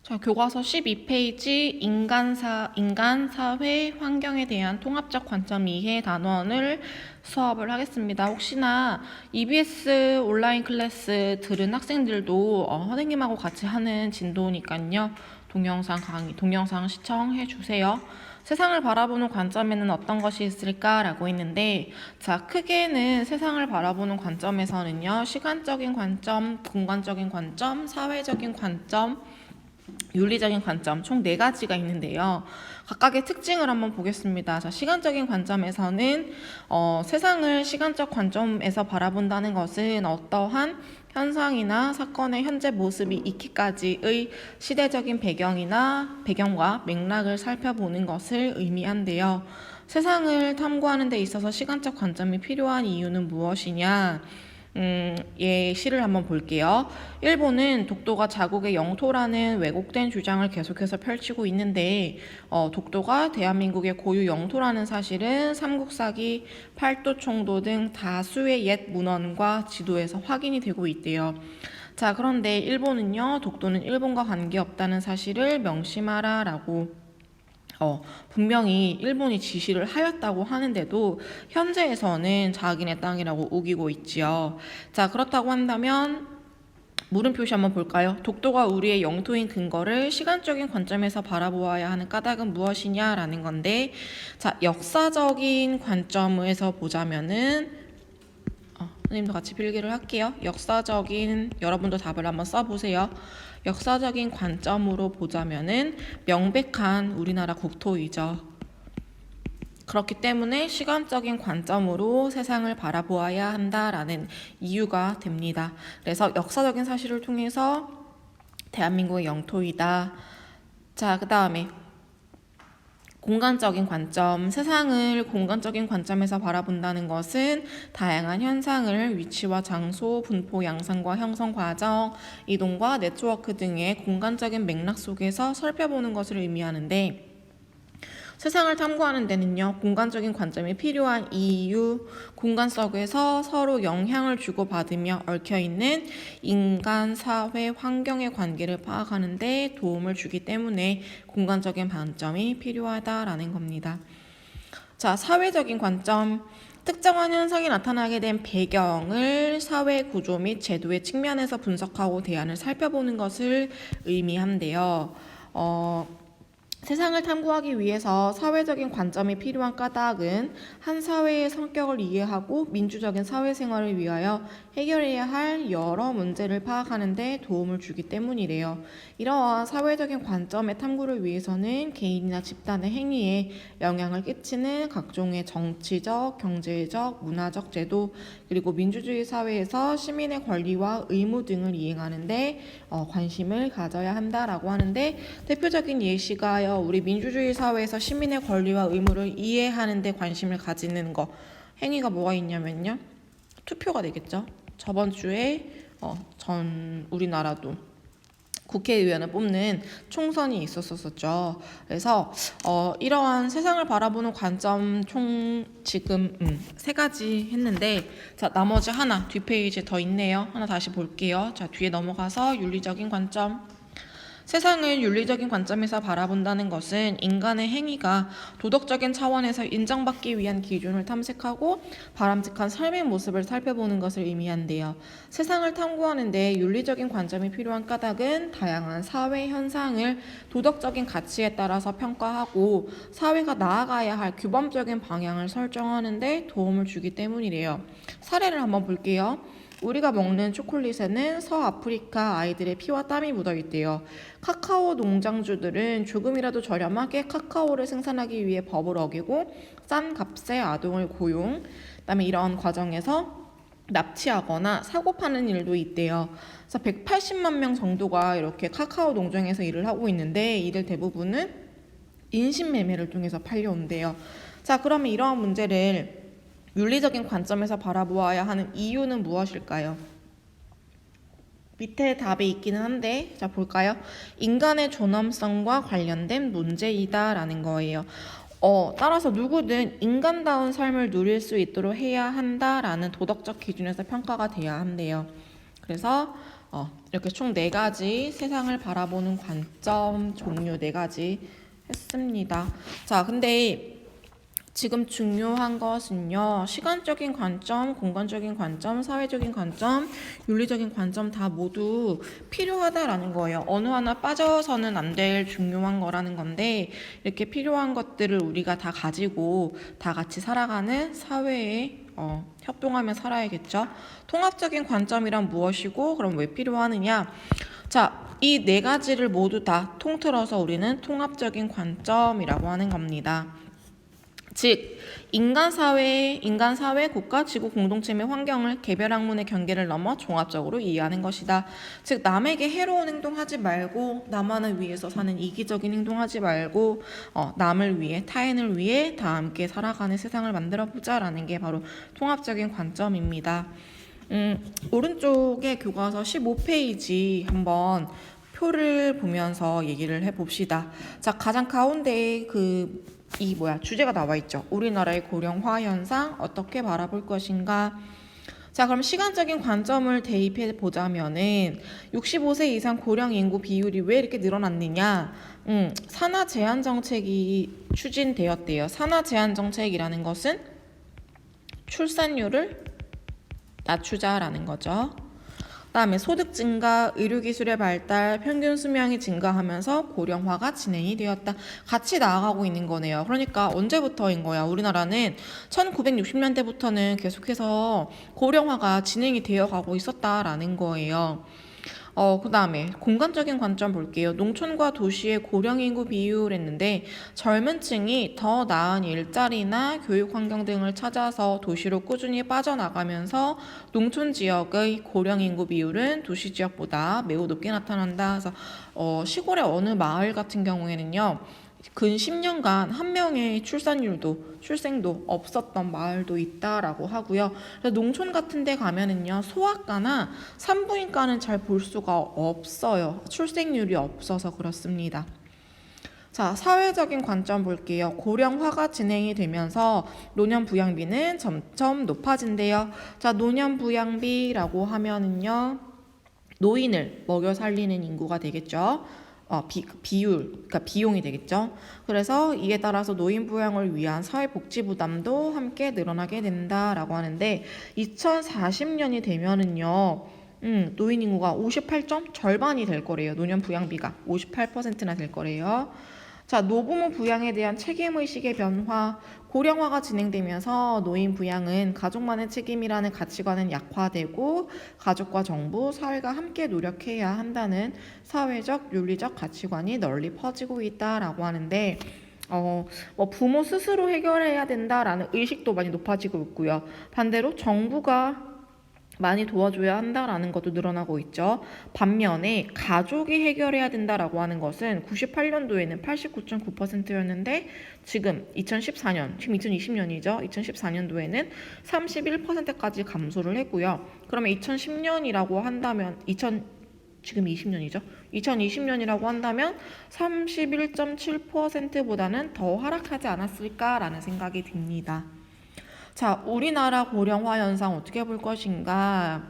자, 교과서 12페이지 인간, 사회, 환경에 대한 통합적 관점 2회 단원을 수업을 하겠습니다. 혹시나 EBS 온라인 클래스 들은 학생들도 선생님하고 같이 하는 진도니까요. 동영상 시청해 주세요. 세상을 바라보는 관점에는 어떤 것이 있을까라고 했는데, 자, 크게는 세상을 바라보는 관점에서는요, 시간적인 관점, 공간적인 관점, 사회적인 관점, 윤리적인 관점 총 4가지가 있는데요. 각각의 특징을 한번 보겠습니다. 자, 시간적인 관점에서는 세상을 시간적 관점에서 바라본다는 것은 어떠한 현상이나 사건의 현재 모습이 있기까지의 시대적인 배경과 맥락을 살펴보는 것을 의미한대요. 세상을 탐구하는 데 있어서 시간적 관점이 필요한 이유는 무엇이냐? 예시를 한번 볼게요. 일본은 독도가 자국의 영토라는 왜곡된 주장을 계속해서 펼치고 있는데, 독도가 대한민국의 고유 영토라는 사실은 삼국사기, 팔도총도 등 다수의 옛 문헌과 지도에서 확인이 되고 있대요. 자, 그런데 일본은요, 독도는 일본과 관계없다는 사실을 명심하라 라고 분명히 일본이 지시를 하였다고 하는데도 현재에서는 자기네 땅이라고 우기고 있지요. 자, 그렇다고 한다면 물음 표시 한번 볼까요? 독도가 우리의 영토인 근거를 시간적인 관점에서 바라보아야 하는 까닭은 무엇이냐라는 건데, 자, 역사적인 관점에서 보자면은 선생님도 같이 필기를 할게요. 여러분도 답을 한번 써보세요. 역사적인 관점으로 보자면은 명백한 우리나라 국토이죠. 그렇기 때문에 시간적인 관점으로 세상을 바라보아야 한다라는 이유가 됩니다. 그래서 역사적인 사실을 통해서 대한민국의 영토이다. 자, 그 다음에 공간적인 관점, 세상을 공간적인 관점에서 바라본다는 것은 다양한 현상을 위치와 장소, 분포, 양상과 형성 과정, 이동과 네트워크 등의 공간적인 맥락 속에서 살펴보는 것을 의미하는데, 세상을 탐구하는 데는요, 공간적인 관점이 필요한 이유, 공간 속에서 서로 영향을 주고받으며 얽혀있는 인간, 사회, 환경의 관계를 파악하는 데 도움을 주기 때문에 공간적인 관점이 필요하다라는 겁니다. 자, 사회적인 관점. 특정한 현상이 나타나게 된 배경을 사회 구조 및 제도의 측면에서 분석하고 대안을 살펴보는 것을 의미한대요. 세상을 탐구하기 위해서 사회적인 관점이 필요한 까닭은 한 사회의 성격을 이해하고 민주적인 사회생활을 위하여 해결해야 할 여러 문제를 파악하는 데 도움을 주기 때문이래요. 이러한 사회적인 관점의 탐구를 위해서는 개인이나 집단의 행위에 영향을 끼치는 각종의 정치적, 경제적, 문화적 제도, 그리고 민주주의 사회에서 시민의 권리와 의무 등을 이행하는 데 관심을 가져야 한다라고 하는데, 대표적인 예시가 우리 민주주의 사회에서 시민의 권리와 의무를 이해하는 데 관심을 가지는 거, 행위가 뭐가 있냐면요, 투표가 되겠죠. 저번 주에 전 우리나라도 국회의원을 뽑는 총선이 있었었죠. 그래서 이러한 세상을 바라보는 관점 총 지금 3가지 했는데, 자, 나머지 하나 뒷페이지에 더 있네요. 하나 다시 볼게요. 자, 뒤에 넘어가서 윤리적인 관점. 세상을 윤리적인 관점에서 바라본다는 것은 인간의 행위가 도덕적인 차원에서 인정받기 위한 기준을 탐색하고 바람직한 삶의 모습을 살펴보는 것을 의미한대요. 세상을 탐구하는 데 윤리적인 관점이 필요한 까닭은 다양한 사회 현상을 도덕적인 가치에 따라서 평가하고 사회가 나아가야 할 규범적인 방향을 설정하는 데 도움을 주기 때문이래요. 사례를 한번 볼게요. 우리가 먹는 초콜릿에는 서아프리카 아이들의 피와 땀이 묻어있대요. 카카오 농장주들은 조금이라도 저렴하게 카카오를 생산하기 위해 법을 어기고 싼 값에 아동을 고용, 그다음에 이런 과정에서 납치하거나 사고 파는 일도 있대요. 그래서 180만 명 정도가 이렇게 카카오 농장에서 일을 하고 있는데, 이들 대부분은 인신매매를 통해서 팔려온대요. 자, 그러면 이러한 문제를 윤리적인 관점에서 바라보아야 하는 이유는 무엇일까요? 밑에 답이 있기는 한데, 자, 볼까요? 인간의 존엄성과 관련된 문제이다 라는 거예요. 따라서 누구든 인간다운 삶을 누릴 수 있도록 해야 한다라는 도덕적 기준에서 평가가 돼야 한대요. 그래서 이렇게 총 4가지 세상을 바라보는 관점 종류 4가지 했습니다. 자, 근데 지금 중요한 것은요, 시간적인 관점, 공간적인 관점, 사회적인 관점, 윤리적인 관점 다 모두 필요하다라는 거예요. 어느 하나 빠져서는 안 될 중요한 거라는 건데, 이렇게 필요한 것들을 우리가 다 가지고 다 같이 살아가는 사회에 협동하며 살아야겠죠. 통합적인 관점이란 무엇이고, 그럼 왜 필요하느냐? 자, 이 4가지를 모두 다 통틀어서 우리는 통합적인 관점이라고 하는 겁니다. 즉, 인간사회, 국가, 지구 공동체 및 환경을 개별 학문의 경계를 넘어 종합적으로 이해하는 것이다. 즉, 남에게 해로운 행동하지 말고 나만을 위해서 사는 이기적인 행동하지 말고 남을 위해, 타인을 위해 다 함께 살아가는 세상을 만들어보자 라는 게 바로 통합적인 관점입니다. 오른쪽에 교과서 15페이지 한번 표를 보면서 얘기를 해봅시다. 자, 가장 가운데에 주제가 나와 있죠. 우리나라의 고령화 현상 어떻게 바라볼 것인가? 자, 그럼 시간적인 관점을 대입해 보자면은 65세 이상 고령 인구 비율이 왜 이렇게 늘어났느냐? 산하 제한 정책이 추진되었대요. 산하 제한 정책이라는 것은 출산율을 낮추자라는 거죠. 그다음에 소득 증가, 의료기술의 발달, 평균 수명이 증가하면서 고령화가 진행이 되었다. 같이 나아가고 있는 거네요. 그러니까 언제부터인 거야? 우리나라는 1960년대부터는 계속해서 고령화가 진행이 되어가고 있었다라는 거예요. 그 다음에 공간적인 관점 볼게요. 농촌과 도시의 고령 인구 비율 했는데 젊은 층이 더 나은 일자리나 교육 환경 등을 찾아서 도시로 꾸준히 빠져나가면서 농촌 지역의 고령 인구 비율은 도시 지역보다 매우 높게 나타난다. 그래서 시골의 어느 마을 같은 경우에는요. 근 10년간 한 명의 출생도 없었던 마을도 있다라고 하고요. 그래서 농촌 같은 데 가면은요, 소아과나 산부인과는 잘 볼 수가 없어요. 출생률이 없어서 그렇습니다. 자, 사회적인 관점 볼게요. 고령화가 진행이 되면서 노년 부양비는 점점 높아진대요. 자, 노년 부양비라고 하면은요, 노인을 먹여 살리는 인구가 되겠죠. 그러니까 비용이 되겠죠. 그래서 이에 따라서 노인 부양을 위한 사회복지 부담도 함께 늘어나게 된다라고 하는데 2040년이 되면은요. 노인 인구가 58점 절반이 될 거래요. 노년 부양비가 58%나 될 거래요. 자, 노부모 부양에 대한 책임의식의 변화, 고령화가 진행되면서 노인 부양은 가족만의 책임이라는 가치관은 약화되고 가족과 정부, 사회가 함께 노력해야 한다는 사회적, 윤리적 가치관이 널리 퍼지고 있다라고 하는데 부모 스스로 해결해야 된다라는 의식도 많이 높아지고 있고요. 반대로 정부가 많이 도와줘야 한다라는 것도 늘어나고 있죠. 반면에 가족이 해결해야 된다라고 하는 것은 98년도에는 89.9%였는데 지금 2020년이죠. 2014년도에는 31%까지 감소를 했고요. 그러면 2010년이라고 한다면 지금 20년이죠. 2020년이라고 한다면 31.7%보다는 더 하락하지 않았을까라는 생각이 듭니다. 자, 우리나라 고령화 현상 어떻게 볼 것인가?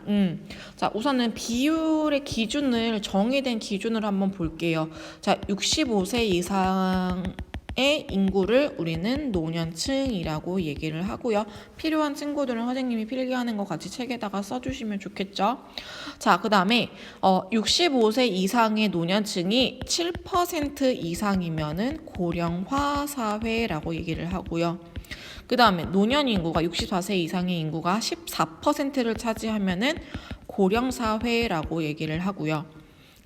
자, 우선은 비율의 기준을 정의된 기준을 한번 볼게요. 자, 65세 이상의 인구를 우리는 노년층이라고 얘기를 하고요. 필요한 친구들은 선생님이 필기하는 거 같이 책에다가 써주시면 좋겠죠. 자, 그 다음에 65세 이상의 노년층이 7% 이상이면은 고령화 사회라고 얘기를 하고요. 그 다음에 노년 인구가 64세 이상의 인구가 14%를 차지하면은 고령사회라고 얘기를 하고요.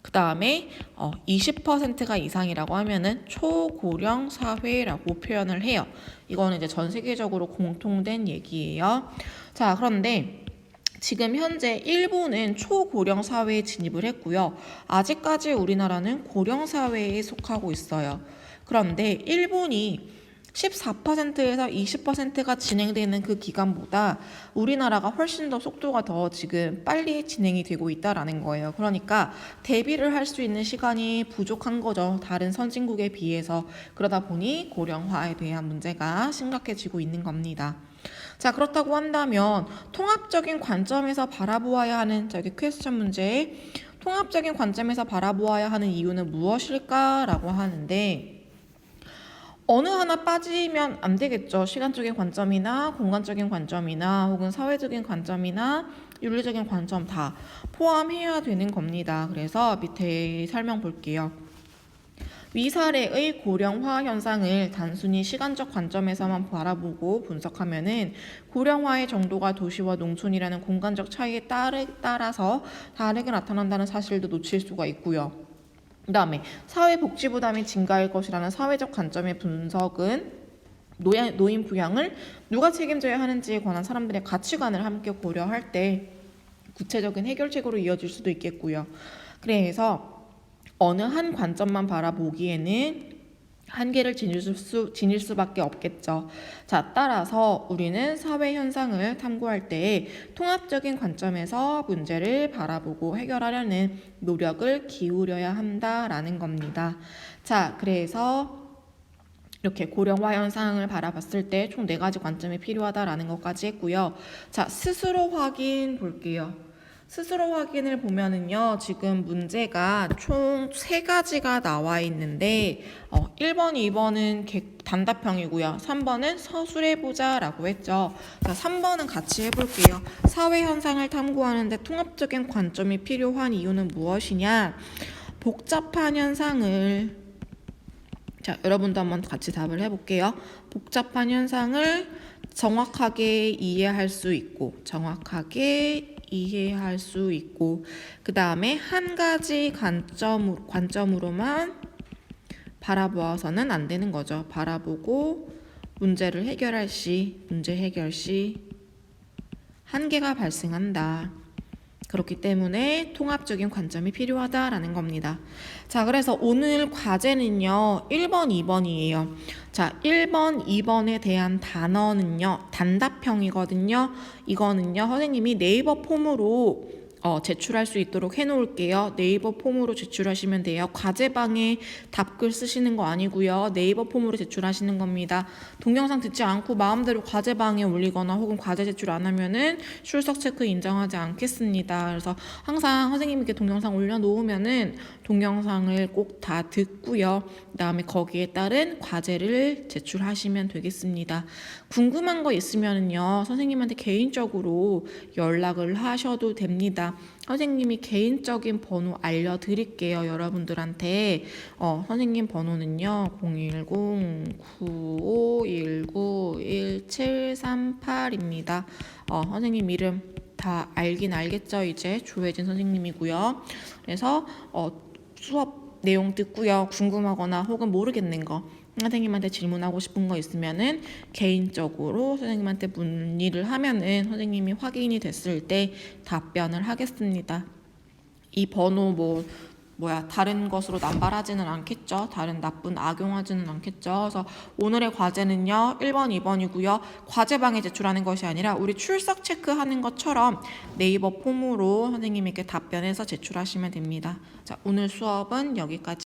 그 다음에 20%가 이상이라고 하면은 초고령사회라고 표현을 해요. 이거는 이제 전 세계적으로 공통된 얘기예요. 자, 그런데 지금 현재 일본은 초고령 사회에 진입을 했고요. 아직까지 우리나라는 고령 사회에 속하고 있어요. 그런데 일본이 14%에서 20%가 진행되는 그 기간보다 우리나라가 훨씬 더 속도가 더 지금 빨리 진행이 되고 있다라는 거예요. 그러니까 대비를 할 수 있는 시간이 부족한 거죠. 다른 선진국에 비해서. 그러다 보니 고령화에 대한 문제가 심각해지고 있는 겁니다. 자, 그렇다고 한다면 통합적인 관점에서 바라보아야 하는 저기 퀘스천 문제에 통합적인 관점에서 바라보아야 하는 이유는 무엇일까라고 하는데 어느 하나 빠지면 안 되겠죠. 시간적인 관점이나 공간적인 관점이나 혹은 사회적인 관점이나 윤리적인 관점 다 포함해야 되는 겁니다. 그래서 밑에 설명 볼게요. 위 사례의 고령화 현상을 단순히 시간적 관점에서만 바라보고 분석하면은 고령화의 정도가 도시와 농촌이라는 공간적 차이에 따라서 다르게 나타난다는 사실도 놓칠 수가 있고요. 그 다음에 사회복지 부담이 증가할 것이라는 사회적 관점의 분석은 노인 부양을 누가 책임져야 하는지에 관한 사람들의 가치관을 함께 고려할 때 구체적인 해결책으로 이어질 수도 있겠고요. 그래서 어느 한 관점만 바라보기에는 한계를 지닐 수밖에 없겠죠. 자, 따라서 우리는 사회 현상을 탐구할 때 통합적인 관점에서 문제를 바라보고 해결하려는 노력을 기울여야 한다라는 겁니다. 자, 그래서 이렇게 고령화 현상을 바라봤을 때 총 4가지 관점이 필요하다라는 것까지 했고요. 자, 스스로 확인 볼게요. 스스로 확인을 보면은요, 지금 문제가 총 3가지가 나와 있는데 1번, 2번은 단답형이고요. 3번은 서술해보자 라고 했죠. 자, 3번은 같이 해볼게요. 사회 현상을 탐구하는데 통합적인 관점이 필요한 이유는 무엇이냐? 복잡한 현상을 자, 여러분도 한번 같이 답을 해볼게요. 복잡한 현상을 정확하게 이해할 수 있고 그 다음에 한 가지 관점으로만 바라보아서는 안 되는 거죠. 바라보고 문제를 해결할 시, 문제 해결 시 한계가 발생한다. 그렇기 때문에 통합적인 관점이 필요하다라는 겁니다. 자, 그래서 오늘 과제는요, 1번, 2번이에요. 자, 1번, 2번에 대한 단어는요, 단답형이거든요. 이거는요, 선생님이 네이버 폼으로 제출할 수 있도록 해놓을게요. 네이버 폼으로 제출하시면 돼요. 과제방에 답글 쓰시는 거 아니고요. 네이버 폼으로 제출하시는 겁니다. 동영상 듣지 않고 마음대로 과제방에 올리거나 혹은 과제 제출 안 하면은 출석 체크 인정하지 않겠습니다. 그래서 항상 선생님께 동영상 올려놓으면은 동영상을 꼭 다 듣고요. 그 다음에 거기에 따른 과제를 제출하시면 되겠습니다. 궁금한 거 있으면은요, 선생님한테 개인적으로 연락을 하셔도 됩니다. 선생님이 개인적인 번호 알려드릴게요. 여러분들한테 선생님 번호는요 010-9519-1738입니다. 선생님 이름 다 알긴 알겠죠? 이제 조혜진 선생님이고요. 그래서 수업 내용 듣고요. 궁금하거나 혹은 모르겠는 거 선생님한테 질문하고 싶은 거 있으면은 개인적으로 선생님한테 문의를 하면은 선생님이 확인이 됐을 때 답변을 하겠습니다. 이 번호 다른 것으로 남발하지는 않겠죠. 다른 나쁜 악용하지는 않겠죠. 그래서 오늘의 과제는요 1번, 2번이고요. 과제방에 제출하는 것이 아니라 우리 출석 체크하는 것처럼 네이버 폼으로 선생님에게 답변해서 제출하시면 됩니다. 자, 오늘 수업은 여기까지